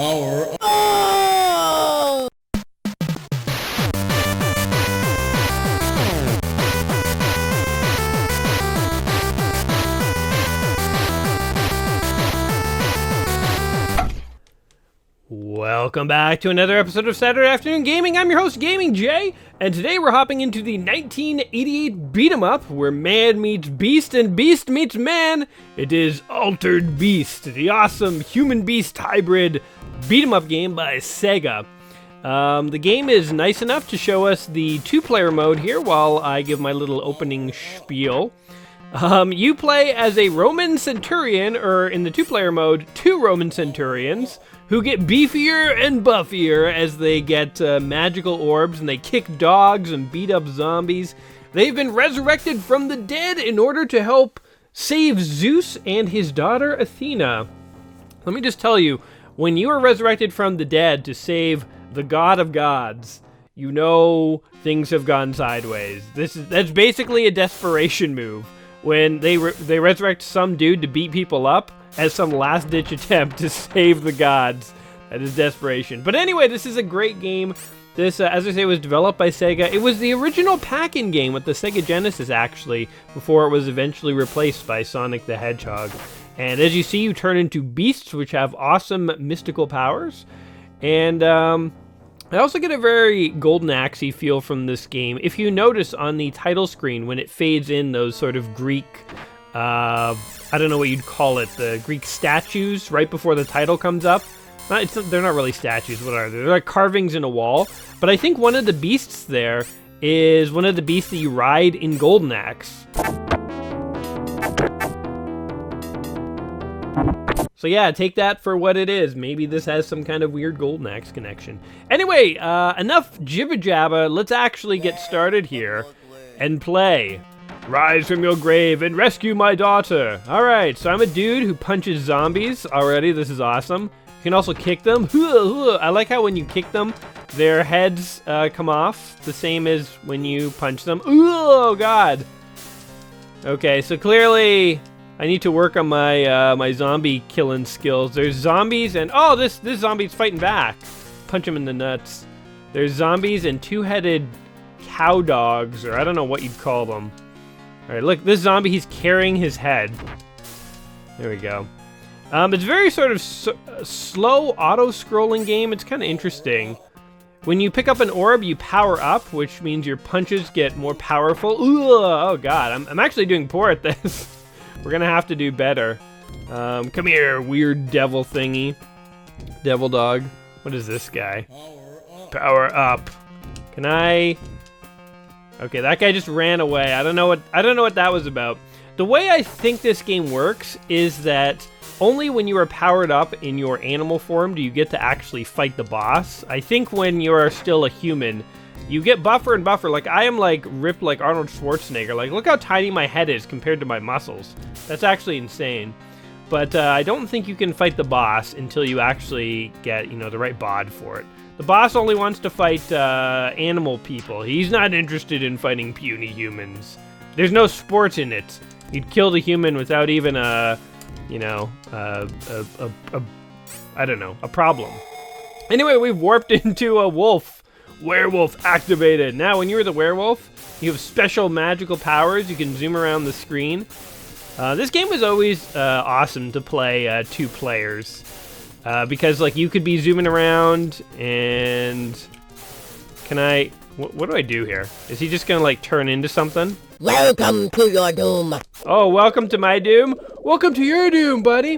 Power. Welcome back to another episode of Saturday Afternoon Gaming. I'm your host, Gaming Jay, and today we're hopping into the 1988 beat-em-up where man meets beast and beast meets man. It is Altered Beast, the awesome human-beast hybrid beat-em-up game by Sega. The game is nice enough to show us the two-player mode here while I give my little opening spiel. You play as a Roman centurion, or in the two-player mode, two Roman centurions, who get beefier and buffier as they get magical orbs and they kick dogs and beat up zombies. They've been resurrected from the dead in order to help save Zeus and his daughter Athena. Let me just tell you, when you are resurrected from the dead to save the god of gods, you know things have gone sideways. That's basically a desperation move. When they resurrect some dude to beat people up as some last-ditch attempt to save the gods. That is desperation. But anyway, this is a great game. This, as I say, was developed by Sega. It was the original pack-in game with the Sega Genesis, actually, before it was eventually replaced by Sonic the Hedgehog. And as you see, you turn into beasts, which have awesome mystical powers. And I also get a very Golden Axe-y feel from this game. If you notice on the title screen, when it fades in those sort of Greek, I don't know what you'd call it, the Greek statues right before the title comes up. They're not really statues, what are they? They're like carvings in a wall. But I think one of the beasts there is one of the beasts that you ride in Golden Axe. So yeah, take that for what it is. Maybe this has some kind of weird Golden Axe connection. Anyway, enough jibba-jabba. Let's actually get started here and play. Rise from your grave and rescue my daughter. Alright, so I'm a dude who punches zombies already. This is awesome. You can also kick them. I like how when you kick them, their heads come off. The same as when you punch them. Oh, God. Okay, so clearly I need to work on my my zombie killing skills. There's zombies and... Oh, this zombie's fighting back. Punch him in the nuts. There's zombies and two-headed cow dogs, or I don't know what you'd call them. Alright, look, this zombie, he's carrying his head. There we go. It's very sort of slow auto-scrolling game. It's kind of interesting. When you pick up an orb, you power up, which means your punches get more powerful. Ooh, oh god, I'm actually doing poor at this. We're gonna have to do better. Come here, weird devil thingy. Devil dog. What is this guy? Power up. Can I... Okay, that guy just ran away. I don't know what that was about. The way I think this game works is that only when you are powered up in your animal form do you get to actually fight the boss. I think when you are still a human, you get buffer and buffer. Like, I am like ripped like Arnold Schwarzenegger. Like, look how tiny my head is compared to my muscles. That's actually insane. But I don't think you can fight the boss until you actually get, the right bod for it. The boss only wants to fight animal people. He's not interested in fighting puny humans. There's no sport in it. You'd kill the human without even a problem. Anyway, we've warped into a wolf. Werewolf activated. Now, when you're the werewolf, you have special magical powers. You can zoom around the screen. This game was always awesome to play two players. Because, like, you could be zooming around and... Can I... What do I do here? Is he just gonna, like, turn into something? Welcome to your doom. Oh, welcome to my doom? Welcome to your doom, buddy.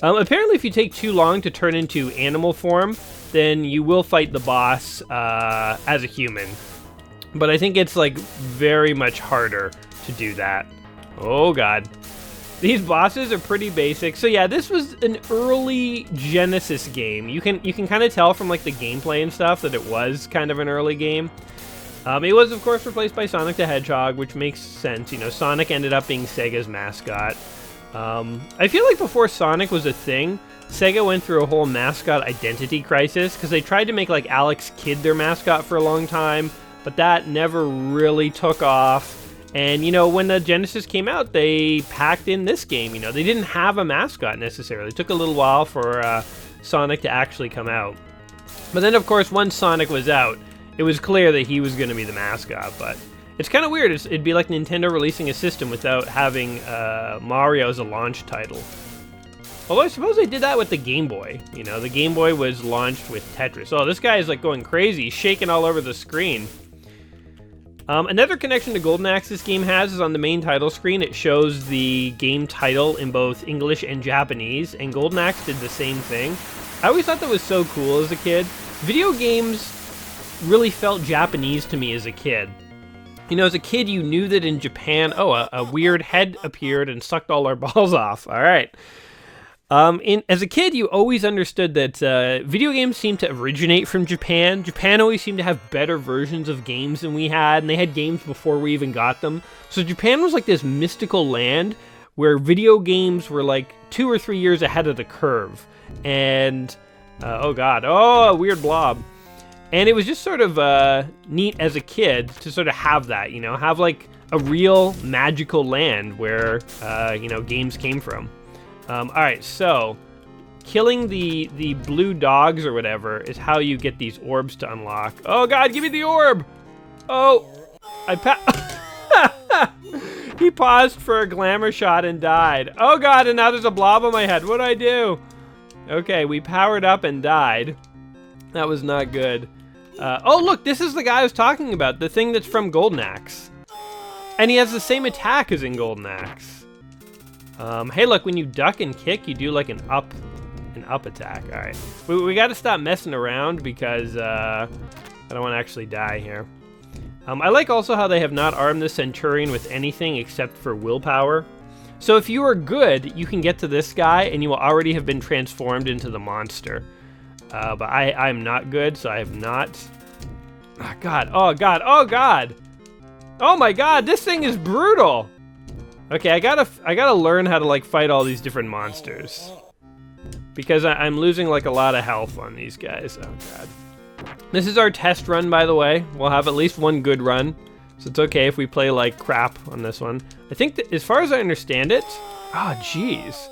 Apparently, if you take too long to turn into animal form, then you will fight the boss as a human. But I think it's, like, very much harder to do that. Oh, God. These bosses are pretty basic. So yeah, this was an early Genesis game. You can kind of tell from like the gameplay and stuff that it was kind of an early game. It was of course replaced by Sonic the Hedgehog, which makes sense. Sonic ended up being Sega's mascot. I feel like before Sonic was a thing, Sega went through a whole mascot identity crisis because they tried to make like Alex Kidd their mascot for a long time, but that never really took off. And, when the Genesis came out, they packed in this game. They didn't have a mascot necessarily. It took a little while for Sonic to actually come out. But then, of course, once Sonic was out, it was clear that he was going to be the mascot. But it's kind of weird. It'd be like Nintendo releasing a system without having Mario as a launch title. Although I suppose they did that with the Game Boy. You know, the Game Boy was launched with Tetris. Oh, this guy is like going crazy. He's shaking all over the screen. Another connection to Golden Axe this game has is on the main title screen. It shows the game title in both English and Japanese, and Golden Axe did the same thing. I always thought that was so cool as a kid. Video games really felt Japanese to me as a kid. You know, as a kid, you knew that in Japan, a weird head appeared and sucked all our balls off. All right. As a kid, you always understood that video games seemed to originate from Japan. Japan always seemed to have better versions of games than we had, and they had games before we even got them. So Japan was like this mystical land where video games were like 2 or 3 years ahead of the curve. And, oh god, a weird blob. And it was just sort of neat as a kid to sort of have that, you know, have like a real magical land where, you know, games came from. Alright, so killing the blue dogs or whatever is how you get these orbs to unlock. Oh god, give me the orb! Oh, he paused for a glamour shot and died. Oh god, and now there's a blob on my head. What'd I do? Okay, we powered up and died. That was not good. Oh look, this is the guy I was talking about, the thing that's from Golden Axe. And he has the same attack as in Golden Axe. Hey, look, when you duck and kick, you do like an up attack. All right, we got to stop messing around because I don't want to actually die here. I like also how they have not armed the Centurion with anything except for willpower. So if you are good, you can get to this guy and you will already have been transformed into the monster. But I'm not good, so I have not. Oh god! Oh god! Oh god! Oh my god! This thing is brutal. Okay, I gotta learn how to like fight all these different monsters because I'm losing like a lot of health on these guys. Oh god. This is our test run, by the way. We'll have at least one good run, so it's okay if we play like crap on this one. I think that as far as I understand it, jeez,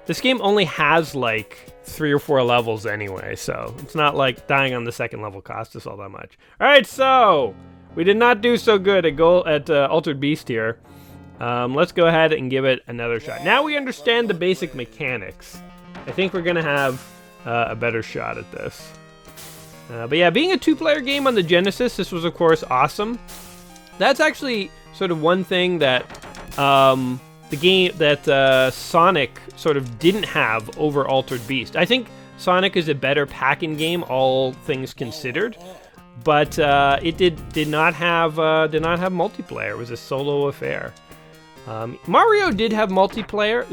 this game only has like 3 or 4 levels anyway, so it's not like dying on the second level cost us all that much. All right, so we did not do so good at Altered Beast here. Let's go ahead and give it another shot. Now we understand the basic mechanics. I think we're gonna have a better shot at this. But yeah, being a 2-player game on the Genesis, this was of course awesome. That's actually sort of one thing that Sonic sort of didn't have over Altered Beast. I think Sonic is a better pack-in game, all things considered. But it did not have multiplayer. It was a solo affair. Mario did have multiplayer,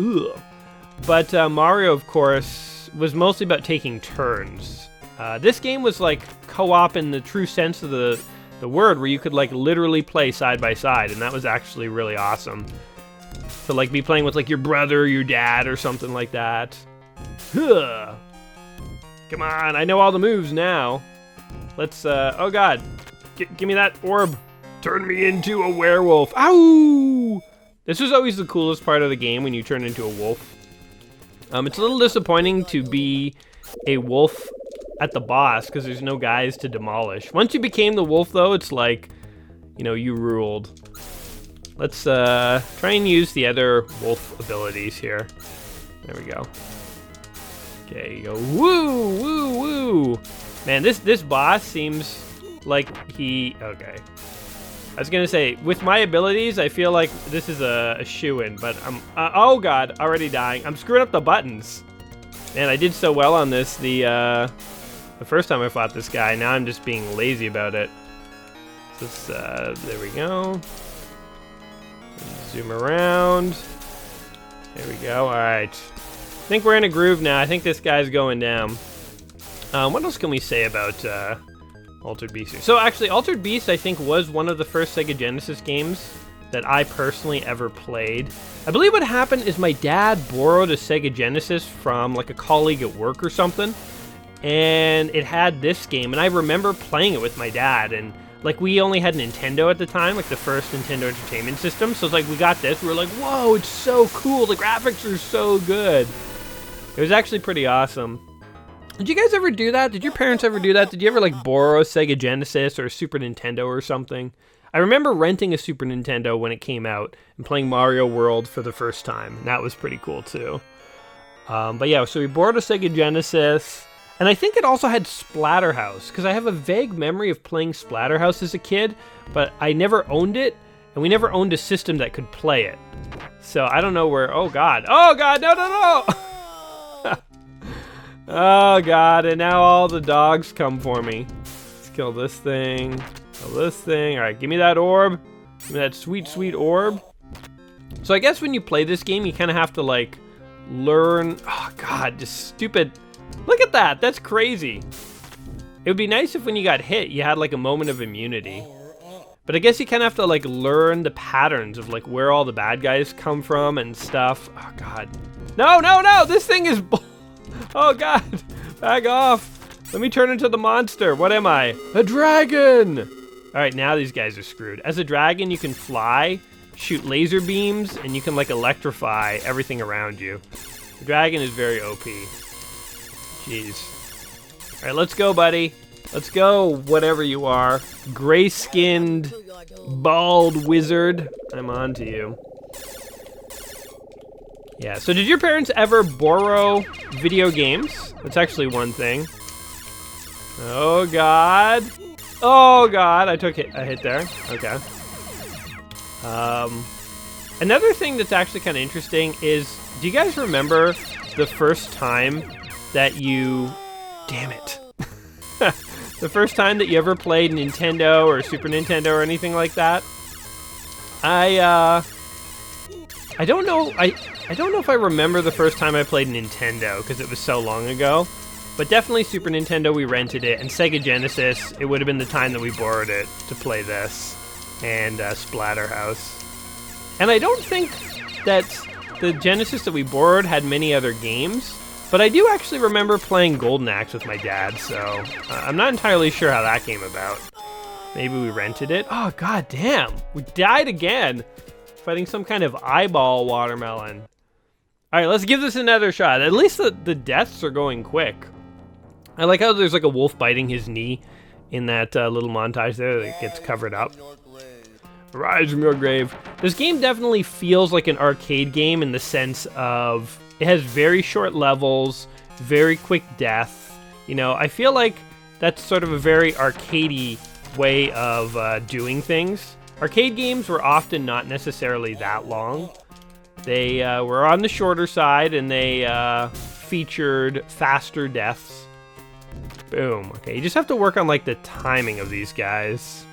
but Mario, of course, was mostly about taking turns. This game was like co-op in the true sense of the word, where you could like literally play side by side, and that was actually really awesome. To like be playing with like your brother or your dad or something like that. Come on, I know all the moves now. Let's, oh god, give me that orb. Turn me into a werewolf. Ow! This was always the coolest part of the game when you turn into a wolf. It's a little disappointing to be a wolf at the boss because there's no guys to demolish. Once you became the wolf though, it's like, you know, you ruled. Let's try and use the other wolf abilities here. There we go. Okay, you go woo, woo, woo. Man, this boss seems like okay. I was gonna say, with my abilities, I feel like this is a shoo-in, but I'm, oh god, already dying. I'm screwing up the buttons. Man, I did so well on this the first time I fought this guy. Now I'm just being lazy about it. Just, there we go. Zoom around. There we go, all right. I think we're in a groove now. I think this guy's going down. What else can we say about Altered Beast here? So actually, Altered Beast, I think, was one of the first Sega Genesis games that I personally ever played. I believe what happened is my dad borrowed a Sega Genesis from like a colleague at work or something, and it had this game, and I remember playing it with my dad, and like we only had Nintendo at the time, like the first Nintendo Entertainment System, so it's like we got this, we were like, whoa, it's so cool, the graphics are so good. It was actually pretty awesome. Did you guys ever do that? Did your parents ever do that? Did you ever like borrow a Sega Genesis or a Super Nintendo or something? I remember renting a Super Nintendo when it came out and playing Mario World for the first time. And that was pretty cool too. But yeah, so we borrowed a Sega Genesis. And I think it also had Splatterhouse, because I have a vague memory of playing Splatterhouse as a kid, but I never owned it, and we never owned a system that could play it. So I don't know where... Oh, God. Oh, God. No, no, no. Oh, God. And now all the dogs come for me. Let's kill this thing. Kill this thing. All right, give me that orb. Give me that sweet, sweet orb. So I guess when you play this game, you kind of have to, like, learn... Oh, God. Just stupid... Look at that. That's crazy. It would be nice if when you got hit, you had, like, a moment of immunity. But I guess you kind of have to, like, learn the patterns of, like, where all the bad guys come from and stuff. Oh, God. No, no, no! This thing is... Oh, God. Back off. Let me turn into the monster. What am I? A dragon! All right, now these guys are screwed. As a dragon, you can fly, shoot laser beams, and you can, like, electrify everything around you. The dragon is very OP. Jeez. All right, let's go, buddy. Let's go, whatever you are. Gray-skinned, bald wizard. I'm on to you. Yeah, so did your parents ever borrow video games? That's actually one thing. Oh, God. Oh, God. I took a hit there. Okay. Another thing that's actually kind of interesting is, do you guys remember the first time that you... Damn it. The first time that you ever played Nintendo or Super Nintendo or anything like that? I don't know. I don't know if I remember the first time I played Nintendo because it was so long ago. But definitely Super Nintendo, we rented it. And Sega Genesis, it would have been the time that we borrowed it to play this. And Splatterhouse. And I don't think that the Genesis that we borrowed had many other games. But I do actually remember playing Golden Axe with my dad, so I'm not entirely sure how that came about. Maybe we rented it. Oh, god damn. We died again. Fighting some kind of eyeball watermelon. All right, let's give this another shot. At least the deaths are going quick. I like how there's like a wolf biting his knee in that little montage there that gets covered up. Rise from your grave. This game definitely feels like an arcade game in the sense of it has very short levels, very quick death. You know, I feel like that's sort of a very arcadey way of doing things. Arcade games were often not necessarily that long. They were on the shorter side, and they featured faster deaths. Boom. Okay, you just have to work on, like, the timing of these guys.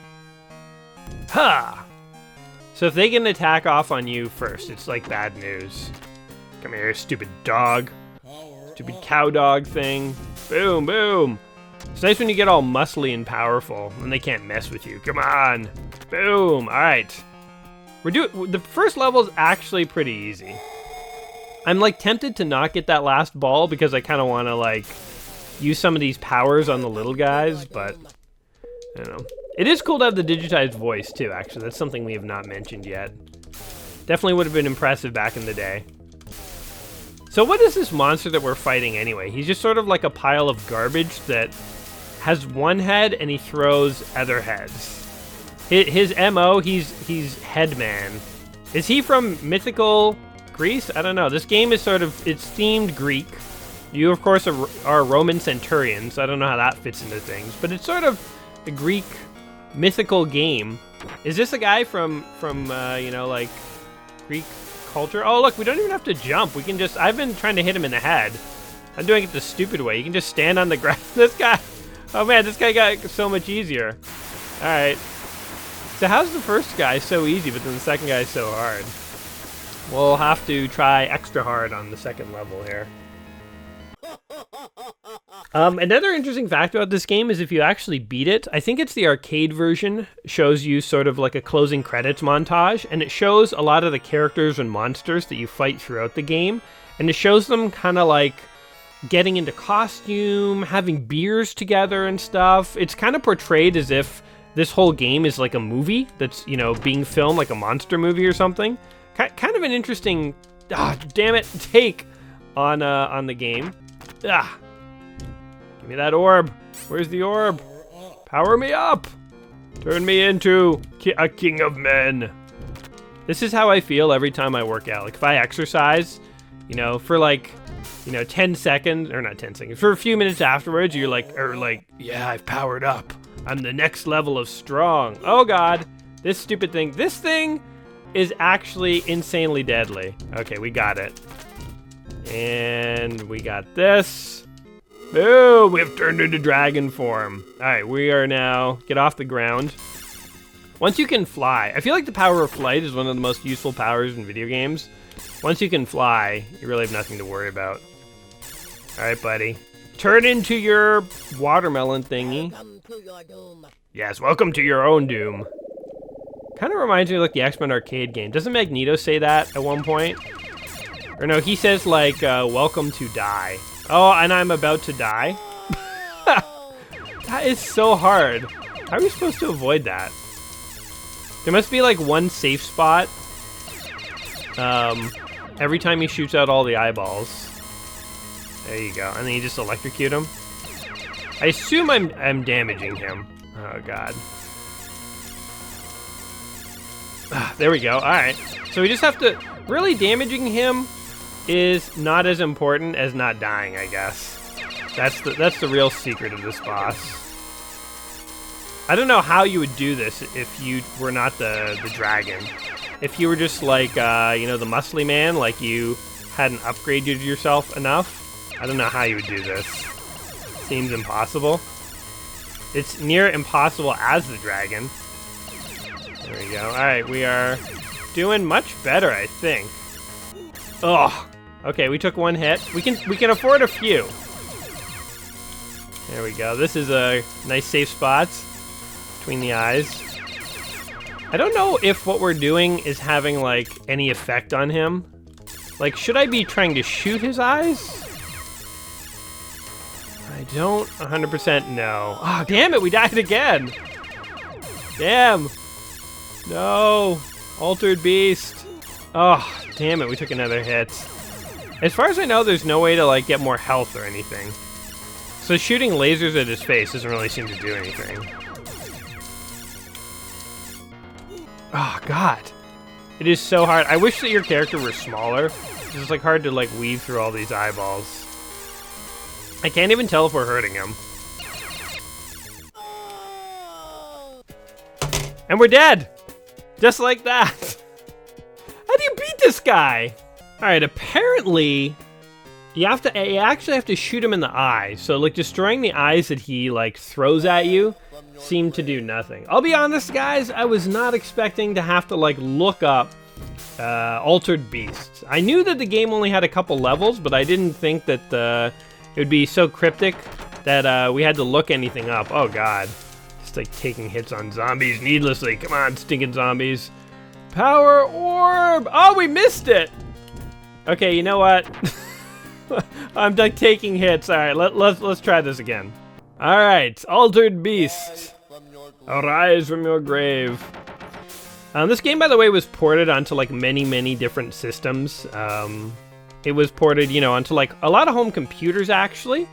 Ha! So if they get an attack off on you first, it's like bad news. Come here, stupid dog. Stupid cow dog thing. Boom, boom. It's nice when you get all muscly and powerful, and they can't mess with you. Come on. Boom. All right. The first level is actually pretty easy. I'm like tempted to not get that last ball because I kind of want to like use some of these powers on the little guys, but I don't know. It is cool to have the digitized voice too, actually. That's something we have not mentioned yet. Definitely would have been impressive back in the day. So what is this monster that we're fighting anyway? He's just sort of like a pile of garbage that has one head and he throws other heads. His MO, he's Headman. Is he from mythical Greece? I don't know. This game is sort of, it's themed Greek. You, of course, are Roman centurions. I don't know how that fits into things. But it's sort of a Greek mythical game. Is this a guy from you know, like, Greek culture? Oh, look, we don't even have to jump. We can just, I've been trying to hit him in the head. I'm doing it the stupid way. You can just stand on the ground. This guy, oh man, this guy got so much easier. All right. So how's the first guy so easy, but then the second guy is so hard? We'll have to try extra hard on the second level here. Another interesting fact about this game is if you actually beat it, I think it's the arcade version, shows you sort of like a closing credits montage, and it shows a lot of the characters and monsters that you fight throughout the game, and it shows them kind of like getting into costume, having beers together and stuff. It's kind of portrayed as if this whole game is like a movie that's, you know, being filmed like a monster movie or something. Kind of an interesting, damn it, take on the game. me that orb. Where's the orb? Power me up. Turn me into a king of men. This is how I feel every time I work out. Like if I exercise, you know, for like, you know, 10 seconds, or not 10 seconds, for a few minutes afterwards, you're like, yeah, I've powered up. I'm the next level of strong. Oh God, this stupid thing. This thing is actually insanely deadly. Okay, we got it. And we got this. Boom, we have turned into dragon form. All right, we are now, get off the ground. Once you can fly, I feel like the power of flight is one of the most useful powers in video games. Once you can fly, you really have nothing to worry about. All right, buddy. Turn into your watermelon thingy. Yes, welcome to your own doom. Kind of reminds me of like the X-Men arcade game. Doesn't Magneto say that at one point? Or no, he says like, welcome to die. Oh, and I'm about to die? That is so hard. How are we supposed to avoid that? There must be like one safe spot every time he shoots out all the eyeballs. There you go. And then you just electrocute him. I assume I'm damaging him. Oh God. There we go. All right. So we just have to, really damaging him is not as important as not dying, I guess. That's the real secret of this boss. I don't know how you would do this if you were not the dragon. If you were just like, you know, the muscly man, like you hadn't upgraded yourself enough. I don't know how you would do this. Seems impossible. It's near impossible as the dragon. There we go. All right, we are doing much better, I think. Oh, okay, we took one hit. We can afford a few. There we go. This is a nice safe spot between the eyes. I don't know if what we're doing is having like any effect on him. Like, should I be trying to shoot his eyes? I don't 100% know. Oh, damn it, we died again. Damn. No. Altered Beast. Oh, damn it, we took another hit. As far as I know, there's no way to like get more health or anything. So shooting lasers at his face doesn't really seem to do anything. Oh, God. It is so hard. I wish that your character were smaller. It's like hard to like weave through all these eyeballs. I can't even tell if we're hurting him. And we're dead! Just like that. How do you beat this guy? Alright, apparently you actually have to shoot him in the eye. So like destroying the eyes that he like throws at you seem to do nothing. I'll be honest, guys, I was not expecting to have to like look up Altered Beasts. I knew that the game only had a couple levels, but I didn't think that it would be so cryptic that we had to look anything up. Oh God, just like taking hits on zombies needlessly. Come on, stinking zombies. Power orb. Oh, we missed it. Okay, you know what? I'm like taking hits. All right, let's try this again. All right, Altered Beast, arise from your grave. This game, by the way, was ported onto like many different systems. It was ported, you know, onto like a lot of home computers actually.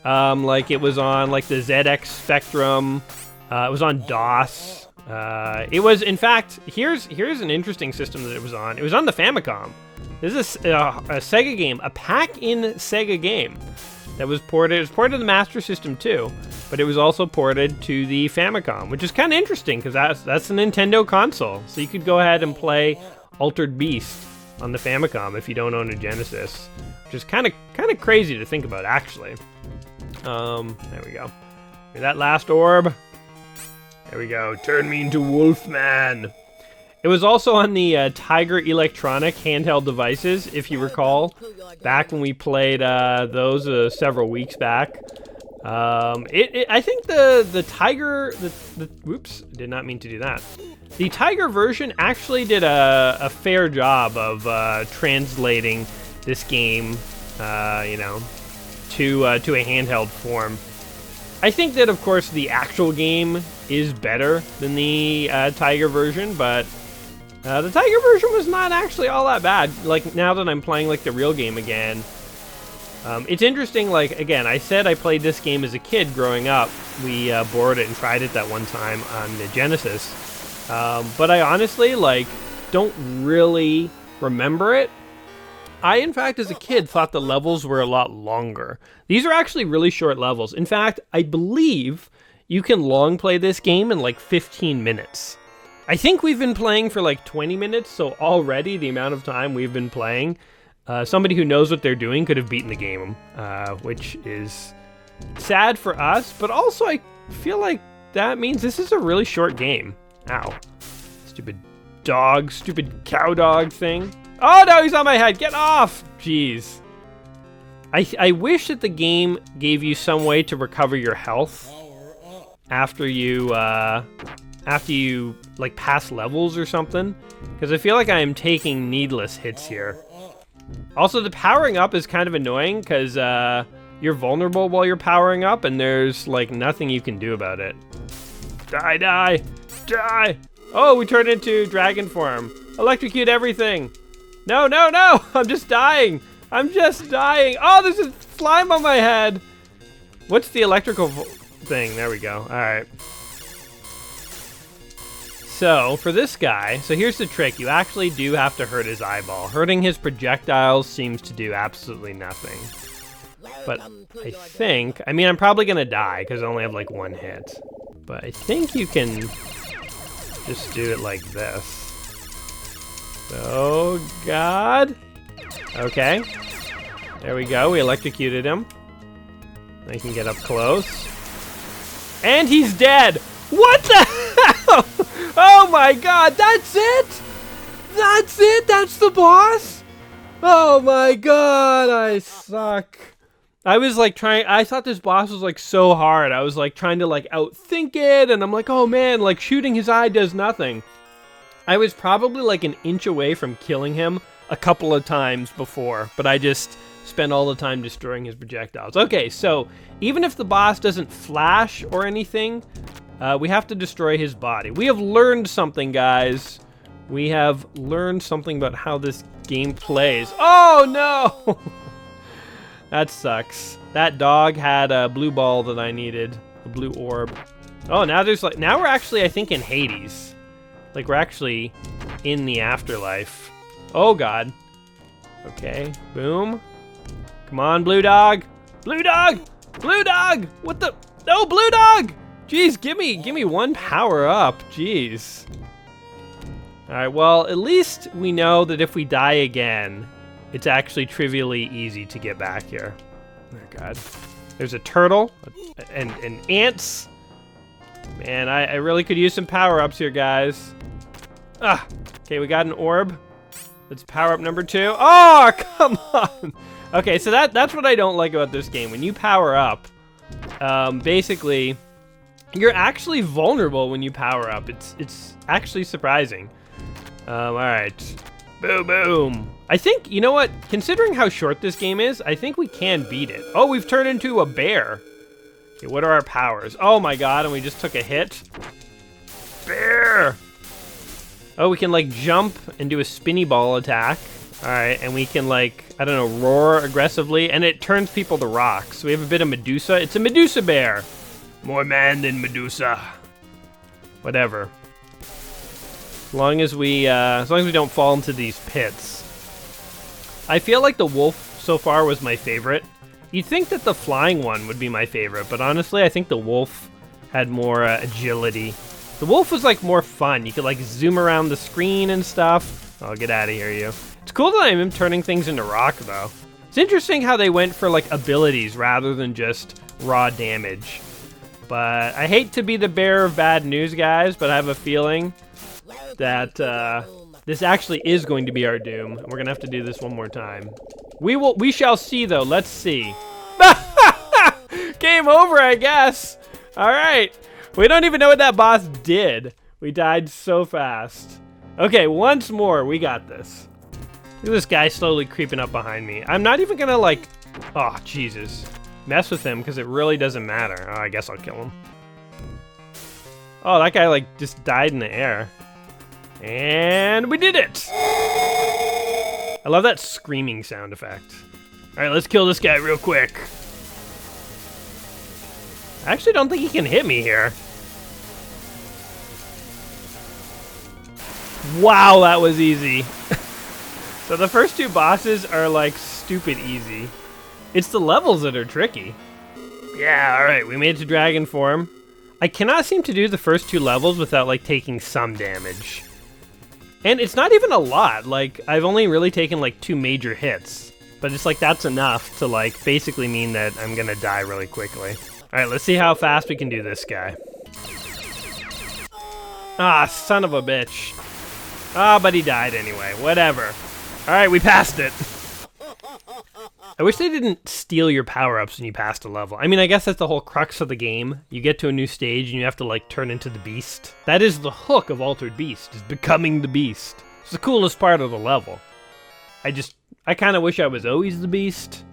Like it was on like the ZX Spectrum. It was on DOS. It was, in fact, here's an interesting system that it was on. It was on the Famicom. This is a Sega game, a pack-in Sega game that was ported. It was ported to the Master System too, but it was also ported to the Famicom, which is kind of interesting because that's a Nintendo console. So you could go ahead and play Altered Beast on the Famicom if you don't own a Genesis, which is kind of crazy to think about, actually. There we go. That last orb. There we go. Turn me into Wolfman. It was also on the Tiger Electronic handheld devices, if you recall, back when we played those several weeks back. I think the Tiger, whoops, did not mean to do that. The Tiger version actually did a fair job of translating this game, you know, to a handheld form. I think that, of course, the actual game is better than the Tiger version, but the Tiger version was not actually all that bad. Like, now that I'm playing like the real game again, It's interesting, like, again, I said I played this game as a kid growing up. We borrowed it and tried it that one time on the Genesis. But I honestly, like, don't really remember it. I, in fact, as a kid, thought the levels were a lot longer. These are actually really short levels. In fact, I believe you can long play this game in like 15 minutes. I think we've been playing for like 20 minutes, so already the amount of time we've been playing, somebody who knows what they're doing could have beaten the game, which is sad for us, but also I feel like that means this is a really short game. Ow. Stupid dog, stupid cow dog thing. Oh no, he's on my head. Get off! Jeez. I wish that the game gave you some way to recover your health after you like pass levels or something, because I feel like I am taking needless hits here. Also, the powering up is kind of annoying because you're vulnerable while you're powering up, and there's like nothing you can do about it. Die, die, die! Oh, we turned into dragon form. Electrocute everything. No, no, no! I'm just dying. I'm just dying. Oh, there's a slime on my head. What's the electrical thing? There we go. All right. So for this guy, so here's the trick. You actually do have to hurt his eyeball. Hurting his projectiles seems to do absolutely nothing. But I think, I mean, I'm probably gonna die because I only have like one hit. But I think you can just do it like this. Oh, God. Okay. There we go. We electrocuted him. I can get up close. And he's dead. What the hell? Oh, my God. That's it? That's it? That's the boss? Oh, my God. I suck. I was like I thought this boss was like so hard. I was like trying to like outthink it. And I'm like, oh, man, like shooting his eye does nothing. I was probably like an inch away from killing him a couple of times before, but I just spent all the time destroying his projectiles. Okay, so even if the boss doesn't flash or anything, we have to destroy his body. We have learned something, guys. We have learned something about how this game plays. Oh, no! That sucks. That dog had a blue ball that I needed, a blue orb. Oh, now we're actually, I think, in Hades. Like, we're actually in the afterlife. Oh, God. Okay, boom. Come on, blue dog. Blue dog! Blue dog! What the? No, blue dog! Jeez, give me one power up. Jeez. All right, well, at least we know that if we die again, it's actually trivially easy to get back here. Oh, God. There's a turtle and ants. Man, I really could use some power-ups here, guys. Ah, okay, we got an orb. Let's power up number 2. Oh, come on. Okay, so that's what I don't like about this game. When you power up, basically, you're actually vulnerable when you power up. It's actually surprising. All right. Boom, boom. I think, you know what? Considering how short this game is, I think we can beat it. Oh, we've turned into a bear. Okay, what are our powers? Oh my God, and we just took a hit. Bear! Oh, we can like jump and do a spinny ball attack. All right, and we can like, I don't know, roar aggressively, and it turns people to rocks. So we have a bit of Medusa. It's a Medusa bear. More man than Medusa. Whatever. As long as we don't fall into these pits. I feel like the wolf so far was my favorite. You'd think that the flying one would be my favorite, but honestly, I think the wolf had more agility. The wolf was like more fun. You could like zoom around the screen and stuff. Oh, get out of here, you. It's cool that I'm turning things into rock, though. It's interesting how they went for like abilities rather than just raw damage. But I hate to be the bearer of bad news, guys, but I have a feeling that this actually is going to be our doom. We're gonna have to do this one more time. We shall see, though. Let's see. Game over, I guess. All right. We don't even know what that boss did. We died so fast. Okay, once more. We got this. Look at this guy slowly creeping up behind me. I'm not even gonna like, oh, Jesus. Mess with him because it really doesn't matter. Oh, I guess I'll kill him. Oh, that guy like just died in the air. And we did it! I love that screaming sound effect. All right, let's kill this guy real quick. I actually don't think he can hit me here. Wow, that was easy. So the first two bosses are like stupid easy. It's the levels that are tricky. Yeah, all right, we made it to dragon form. I cannot seem to do the first two levels without like taking some damage. And it's not even a lot. Like, I've only really taken like 2 major hits. But it's like that's enough to like basically mean that I'm gonna die really quickly. All right, let's see how fast we can do this guy. Ah, son of a bitch. Ah, but he died anyway, whatever. All right, we passed it. I wish they didn't steal your power-ups when you passed a level. I mean, I guess that's the whole crux of the game. You get to a new stage and you have to like turn into the beast. That is the hook of Altered Beast, is becoming the beast. It's the coolest part of the level. I kind of wish I was always the beast,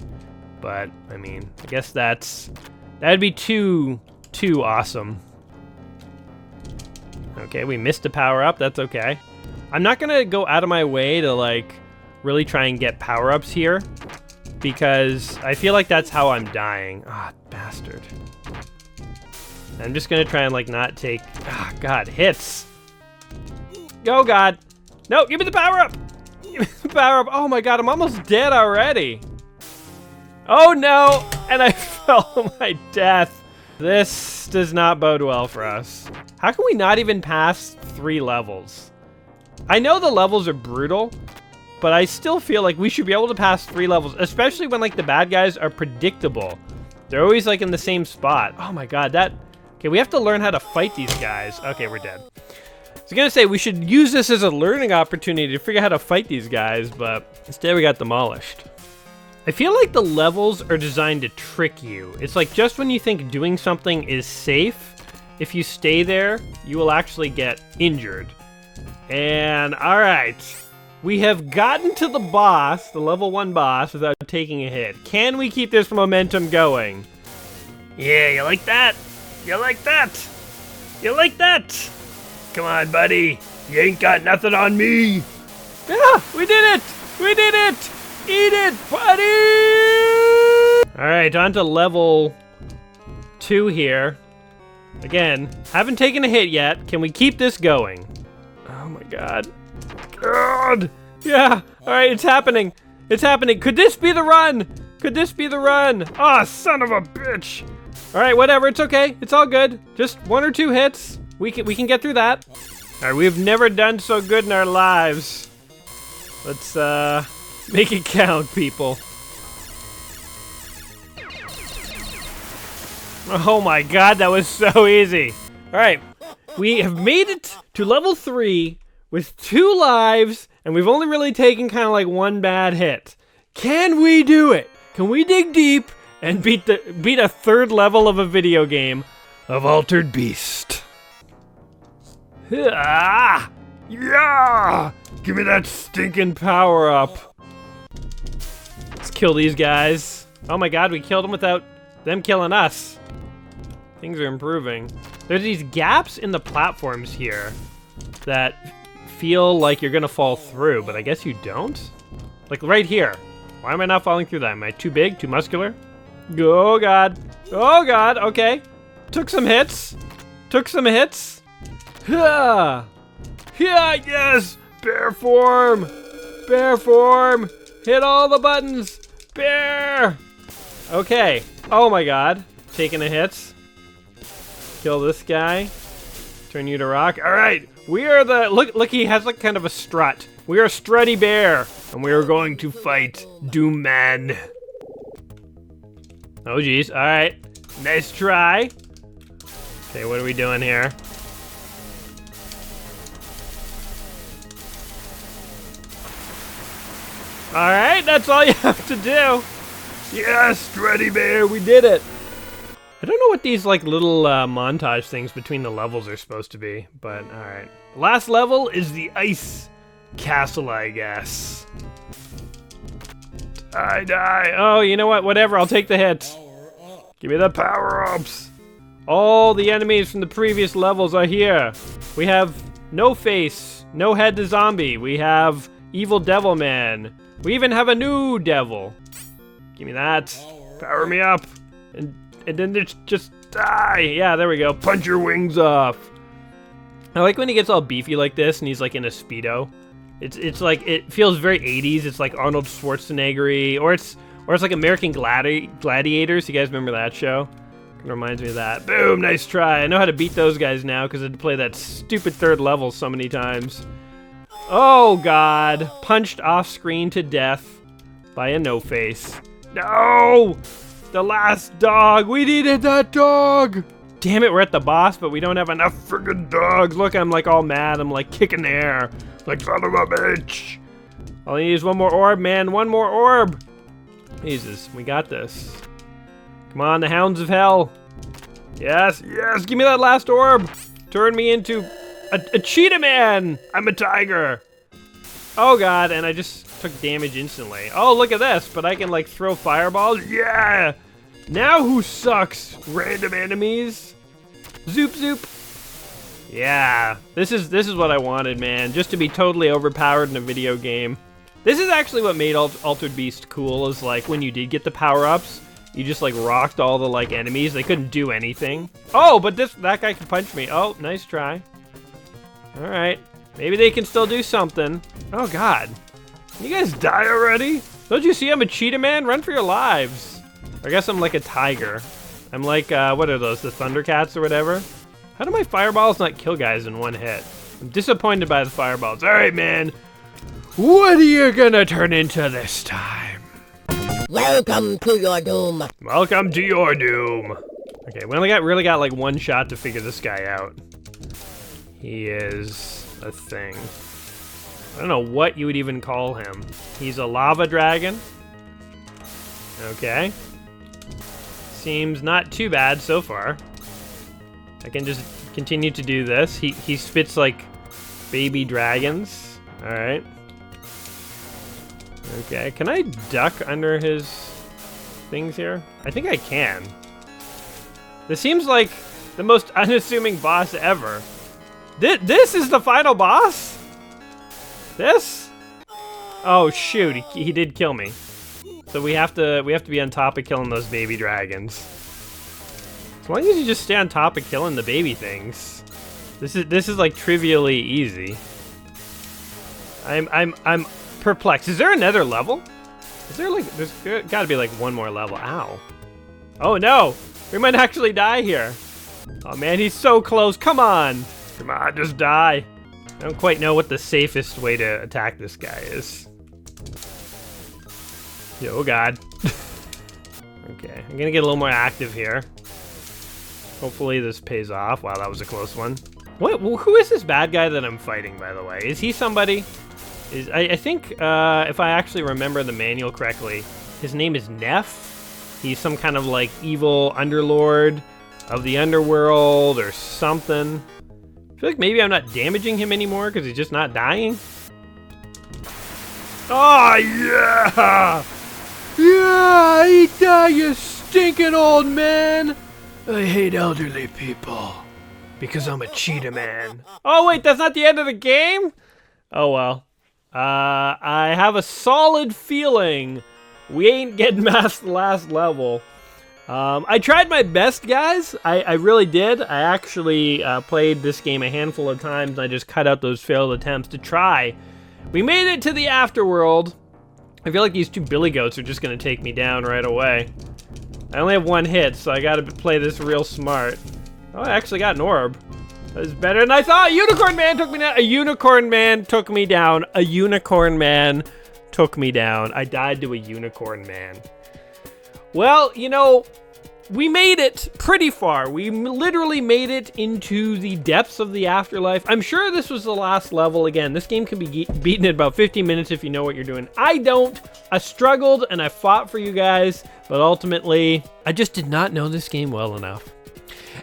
but I mean, I guess that'd be too awesome. Okay, we missed a power-up, that's okay. I'm not gonna go out of my way to like really try and get power-ups here, because I feel like that's how I'm dying. Ah, bastard. I'm just gonna try and like not take, God, hits. Go, God. No, give me the power-up. Give me the power-up. Oh my God, I'm almost dead already. Oh no, and I fell to my death. This does not bode well for us. How can we not even pass 3 levels? I know the levels are brutal, but I still feel like we should be able to pass 3 levels, especially when like the bad guys are predictable. They're always like in the same spot. Oh my God, okay, we have to learn how to fight these guys. Okay, we're dead. I was gonna say we should use this as a learning opportunity to figure out how to fight these guys, but instead we got demolished. I feel like the levels are designed to trick you. It's like just when you think doing something is safe, if you stay there, you will actually get injured. And all right, we have gotten to the boss, the level 1 boss, without taking a hit. Can we keep this momentum going? Yeah, you like that? You like that? You like that? Come on, buddy. You ain't got nothing on me. Yeah, we did it! We did it! Eat it, buddy! All right, on to level 2 here. Again, haven't taken a hit yet. Can we keep this going? Oh my God. God! Yeah, all right, it's happening. It's happening. Could this be the run? Could this be the run? Ah, son of a bitch. All right, whatever, it's okay. It's all good. Just 1 or 2 hits. We can get through that. All right, we've never done so good in our lives. Let's make it count, people. Oh my God, that was so easy. All right, we have made it to level 3 with 2 lives, and we've only really taken kind of like 1 bad hit. Can we do it? Can we dig deep and beat a 3rd level of a video game of Altered Beast? Ah! Yeah! Give me that stinking power up. Let's kill these guys. Oh my God, we killed them without them killing us. Things are improving. There's these gaps in the platforms here that feel like you're gonna fall through, but I guess you don't? Like right here. Why am I not falling through that? Am I too big, too muscular? Oh God. Oh God, okay. Took some hits. Took some hits. Yeah, yes! Bear form! Bear form! Hit all the buttons! Bear! Okay. Oh my God. Taking a hit. Kill this guy. Turn you to rock. All right. We are the... Look, he has like kind of a strut. We are Strutty Bear. And we are going to fight Doom Man. Oh, geez. All right. Nice try. Okay, what are we doing here? All right, that's all you have to do. Yes, Strutty Bear, we did it. I don't know what these like little montage things between the levels are supposed to be, but all right. Last level is the ice castle, I guess. I die. Oh, you know what? Whatever, I'll take the hits. Give me the power-ups. All the enemies from the previous levels are here. We have No Face, No Head to Zombie. We have Evil Devil Man. We even have a new devil. Give me that. Power me up. And then it's just die. Yeah, there we go. Punch your wings off. I like when he gets all beefy like this and he's like in a Speedo. It's like, it feels very 80s. It's like Arnold Schwarzenegger-y, or it's like American Gladiators. You guys remember that show? It reminds me of that. Boom, nice try. I know how to beat those guys now because I had to play that stupid third level so many times. Oh God, punched off screen to death by a no-face. No! The last dog! We needed that dog! Damn it, we're at the boss, but we don't have enough friggin' dogs. Look, I'm like all mad. I'm like kicking the air. Like, son of a bitch! All I need is one more orb, man. One more orb! Jesus, we got this. Come on, the hounds of hell. Yes, yes, give me that last orb. Turn me into a cheetah man. I'm a tiger. Oh God, and I just took damage instantly. Oh, look at this, but I can like throw fireballs. Yeah! Now who sucks? Random enemies? Zoop zoop. Yeah, this is what I wanted, man. Just to be totally overpowered in a video game. This is actually what made Altered Beast cool, is like when you did get the power-ups, you just like rocked all the like enemies. They couldn't do anything. Oh, but that guy can punch me. Oh, nice try. All right, maybe they can still do something. Oh God, can you guys die already? Don't you see I'm a cheetah man? Run for your lives. I guess I'm like a tiger. I'm like, what are those, the Thundercats or whatever? How do my fireballs not kill guys in one hit? I'm disappointed by the fireballs. All right, man. What are you gonna turn into this time? Welcome to your doom. Welcome to your doom. Okay, we only really got like one shot to figure this guy out. He is a thing. I don't know what you would even call him. He's a lava dragon. Okay. Seems not too bad so far. I can just continue to do this. He spits like baby dragons. All right. Okay, can I duck under his things here? I think I can. This seems like the most unassuming boss ever. This is the final boss? This? Oh shoot, he did kill me. So we have to be on top of killing those baby dragons. As long as you just stay on top of killing the baby things. This is like trivially easy. I'm perplexed. Is there another level? Is there like, there's gotta be like one more level. Ow. Oh no, we might actually die here. Oh man, he's so close. Come on, just die. I don't quite know what the safest way to attack this guy is. Oh God. Okay, I'm gonna get a little more active here. Hopefully this pays off. Wow, that was a close one. Who is this bad guy that I'm fighting, by the way? Is he somebody? I think, if I actually remember the manual correctly, his name is Neff. He's some kind of like evil underlord of the underworld or something. I feel like maybe I'm not damaging him anymore because he's just not dying. Oh, yeah! Yeah, eat that, you stinking old man! I hate elderly people because I'm a cheetah man. Oh, wait, that's not the end of the game? Oh, well. I have a solid feeling we ain't getting past the last level. I tried my best, guys. I really did. I actually played this game a handful of times, and I just cut out those failed attempts to try. We made it to the afterworld. I feel like these two billy goats are just going to take me down right away. I only have one hit, so I got to play this real smart. Oh, I actually got an orb. That was better than I thought. Unicorn Man took me down. A unicorn man took me down. A unicorn man took me down. I died to a unicorn man. Well, you know, we made it pretty far. We literally made it into the depths of the afterlife. I'm sure this was the last level. Again, this game can be beaten in about 15 minutes if you know what you're doing. I don't. I struggled and I fought for you guys, but ultimately, I just did not know this game well enough.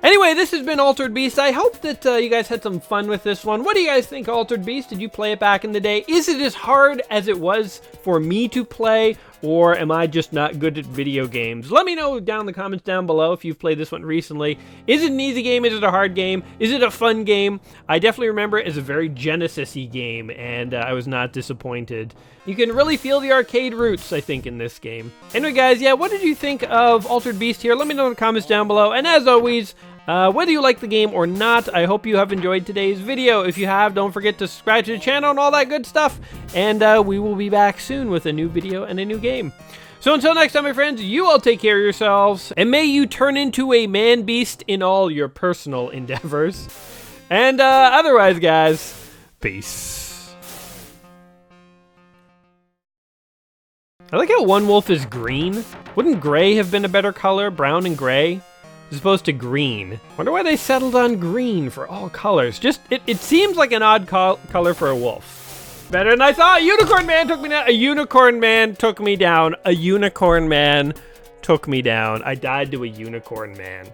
Anyway, this has been Altered Beast. I hope that you guys had some fun with this one. What do you guys think, Altered Beast? Did you play it back in the day? Is it as hard as it was for me to play? or am I just not good at video games? Let me know down in the comments down below if you've played this one recently. Is it an easy game? Is it a hard game? Is it a fun game? I definitely remember it as a very Genesis-y game, and I was not disappointed. You can really feel the arcade roots, I think, in this game. Anyway, guys, yeah, what did you think of Altered Beast here? Let me know in the comments down below, and as always, whether you like the game or not, I hope you have enjoyed today's video. If you have, don't forget to subscribe to the channel and all that good stuff. And we will be back soon with a new video and a new game. So until next time, my friends, you all take care of yourselves. And may you turn into a man-beast in all your personal endeavors. And otherwise, guys, peace. I like how one wolf is green. Wouldn't gray have been a better color? Brown and gray? As opposed to green. Wonder why they settled on green for all colors. Just, it seems like an odd color for a wolf. Better than I thought. Unicorn Man took me down. A unicorn man took me down. A unicorn man took me down. I died to a unicorn man.